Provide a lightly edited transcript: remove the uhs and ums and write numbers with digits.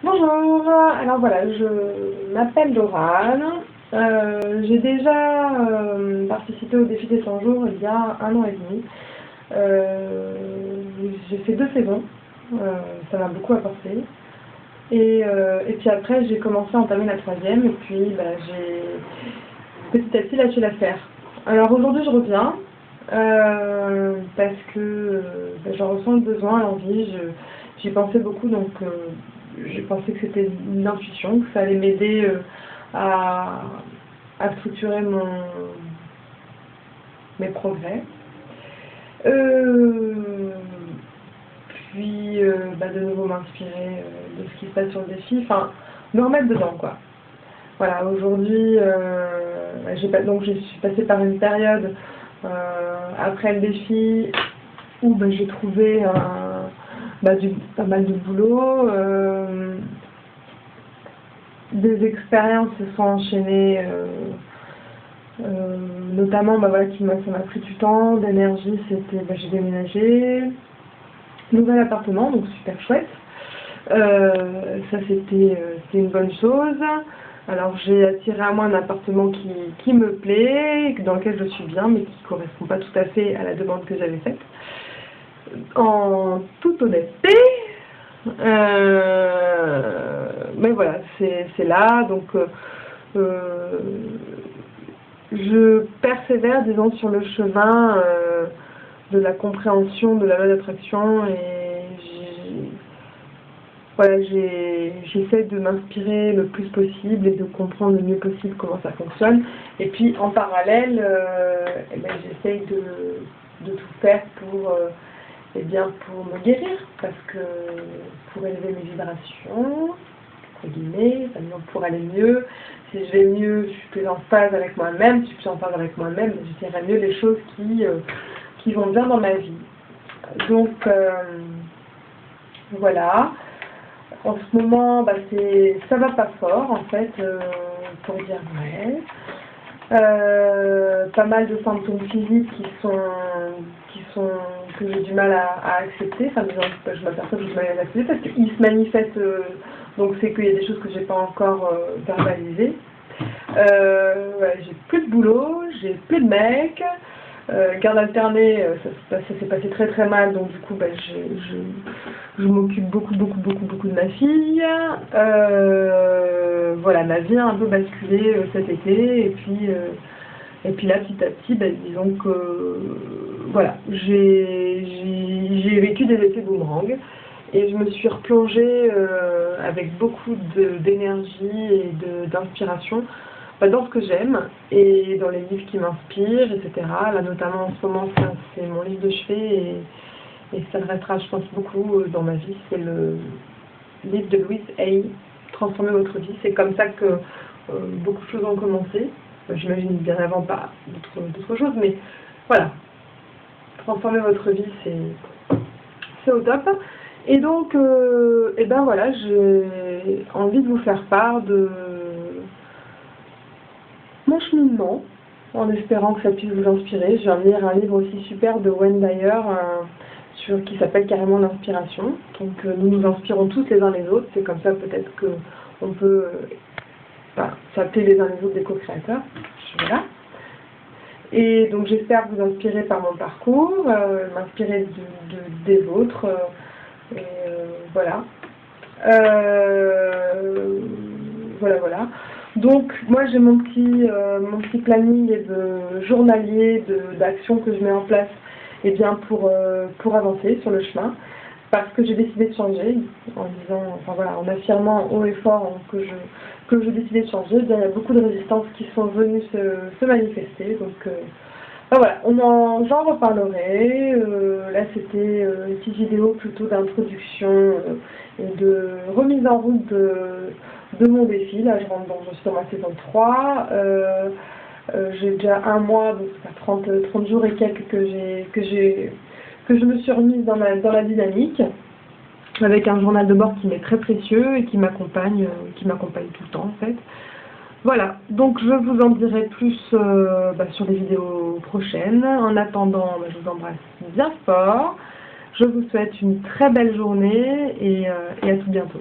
Bonjour, alors voilà, je m'appelle Laurane. J'ai déjà participé au défi des 100 jours il y a 1 an et demi. J'ai fait 2 saisons, ça m'a beaucoup apporté. Et puis après, j'ai commencé à entamer la 3e, et puis j'ai petit à petit lâché l'affaire. Alors aujourd'hui, je reviens, parce que j'en ressens le besoin, l'envie, j'y pensais beaucoup, donc j'ai pensé que c'était une intuition, que ça allait m'aider à structurer mes progrès. Puis de nouveau m'inspirer de ce qui se passe sur le défi, enfin me remettre dedans quoi. Voilà, aujourd'hui je suis passée par une période après le défi où j'ai trouvé pas mal de boulot, des expériences se sont enchaînées, notamment ça m'a pris du temps, d'énergie, j'ai déménagé, nouvel appartement, donc super chouette. Ça c'était une bonne chose. Alors j'ai attiré à moi un appartement qui me plaît, dans lequel je suis bien, mais qui ne correspond pas tout à fait à la demande que j'avais faite. En toute honnêteté, mais voilà, c'est là, donc je persévère, disons, sur le chemin de la compréhension de la loi d'attraction, et j'essaie de m'inspirer le plus possible et de comprendre le mieux possible comment ça fonctionne. Et puis en parallèle, j'essaie de tout faire pour me guérir, parce que pour élever mes vibrations, entre guillemets, pour aller mieux, si je vais mieux, je suis plus en phase avec moi-même, si je suis plus en phase avec moi-même, je dirais mieux les choses qui vont bien dans ma vie. Donc voilà, en ce moment ça va pas fort en fait, pour dire vrai. Pas mal de symptômes physiques que j'ai du mal à accepter, enfin je m'aperçois que j'ai du mal à les accepter parce qu'ils se manifestent, donc c'est qu'il y a des choses que j'ai pas encore verbalisées. J'ai plus de boulot, j'ai plus de mec, garde alternée, ça s'est passé très très mal, donc du coup je m'occupe beaucoup de ma fille. Voilà, ma vie a un peu basculé cet été, et puis là petit à petit, disons que voilà, j'ai vécu des effets boomerang, et je me suis replongée avec beaucoup d'énergie et d'inspiration dans ce que j'aime et dans les livres qui m'inspirent, etc. Là notamment en ce moment, c'est mon livre de chevet, et ça le restera, je pense, beaucoup dans ma vie. C'est le livre de Louise Hay, Transformer votre vie. C'est comme ça que beaucoup de choses ont commencé. J'imagine bien avant pas d'autres choses, mais voilà. Transformer votre vie, c'est au top. Et donc, voilà, j'ai envie de vous faire part de mon cheminement, en espérant que ça puisse vous inspirer. Je viens de lire un livre aussi super de Wayne Dyer, qui s'appelle carrément l'inspiration. Donc nous nous inspirons tous les uns les autres, c'est comme ça peut-être qu'on peut s'appeler les uns les autres des co-créateurs. Voilà. Et donc j'espère vous inspirer par mon parcours, m'inspirer des vôtres, voilà. Voilà. Donc moi j'ai mon petit planning de journalier d'actions que je mets en place, pour avancer sur le chemin, parce que j'ai décidé de changer, en affirmant haut et fort que j'ai décidé de changer. Il y a beaucoup de résistances qui sont venues se manifester, donc voilà, j'en reparlerai. Là c'était une petite vidéo plutôt d'introduction et de remise en route de mon défi. Là je suis dans ma saison 3. J'ai déjà 1 mois, donc ça fait 30 jours et quelques que je me suis remise dans la dynamique, avec un journal de bord qui m'est très précieux et qui m'accompagne tout le temps en fait. Voilà, donc je vous en dirai plus sur les vidéos prochaines. En attendant, je vous embrasse bien fort. Je vous souhaite une très belle journée, et à tout bientôt.